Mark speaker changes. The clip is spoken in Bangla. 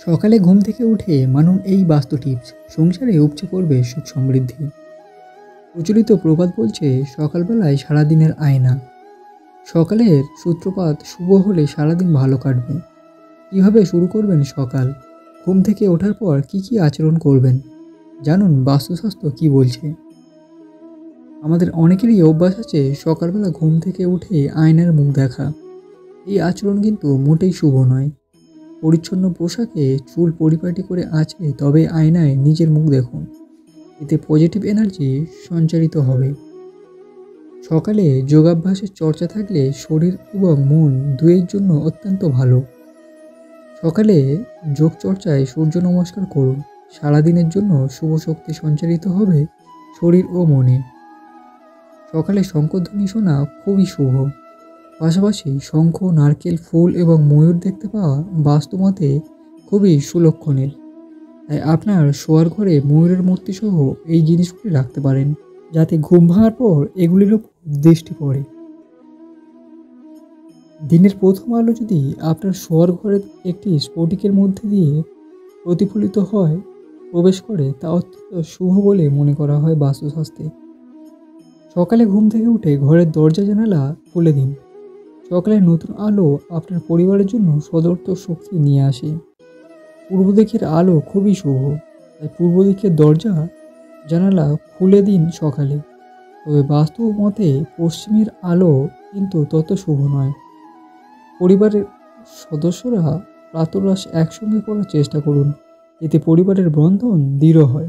Speaker 1: সকালে ঘুম থেকে উঠে মানুন এই বাস্তু টিপস, সংসারে উপচে পড়বে সুখ সমৃদ্ধি। প্রচলিত প্রবাদ বলছে সকালবেলায় সারাদিনের আয়না। সকালের সূত্রপাত শুভ হলে সারাদিন ভালো কাটবে। কিভাবে শুরু করবেন সকাল, ঘুম থেকে ওঠার পর কি কি আচরণ করবেন, জানুন বাস্তুশাস্ত্র কি বলছে। আমাদের অনেকেরই অভ্যাস আছে সকালবেলা ঘুম থেকে উঠে আয়নার মুখ দেখা। এই আচরণ কিন্তু মোটেই শুভ নয়। পরিচ্ছন্ন পোশাকে চুল পরিপাটি করে আছে তবে আয়নায় নিজের মুখ দেখুন, এতে পজিটিভ এনার্জি সঞ্চারিত হবে। সকালে যোগাভ্যাসের চর্চা থাকলে শরীর এবং মন দুয়ের জন্য অত্যন্ত ভালো। সকালে যোগ চর্চায় সূর্য নমস্কার করুন, সারাদিনের জন্য শুভ শক্তি সঞ্চারিত হবে শরীর ও মনে। সকালে শঙ্খধ্বনি শোনা খুবই শুভ। পাশাপাশি শঙ্খ, নারকেল, ফুল এবং ময়ূর দেখতে পাওয়া বাস্তুমতে খুবই সুলক্ষণের। তাই আপনার শোয়ার ঘরে ময়ূরের মূর্তি সহ এই জিনিসগুলি রাখতে পারেন, যাতে ঘুম ভাঙার পর এগুলির ওপর দৃষ্টি পড়ে। দিনের প্রথম আলো যদি আপনার শোয়ার ঘরের একটি স্ফটিকের মধ্যে দিয়ে প্রতিফলিত হয়, প্রবেশ করে, তা অত্যন্ত শুভ বলে মনে করা হয় বাস্তুশাস্ত্রে। সকালে ঘুম থেকে উঠে ঘরের দরজা জানালা খুলে দিন। সকালে নতুন আলো আপনার পরিবারের জন্য সদর্থ শক্তি নিয়ে আসে। পূর্ব দিকের আলো খুবই শুভ, তাই পূর্ব দিকের দরজা জানালা খুলে দিন সকালে। তবে বাস্তু মতে পশ্চিমের আলো কিন্তু তত শুভ নয়। পরিবারের সদস্যরা প্রাতরাশ একসঙ্গে করার চেষ্টা করুন, এতে পরিবারের বন্ধন দৃঢ় হয়।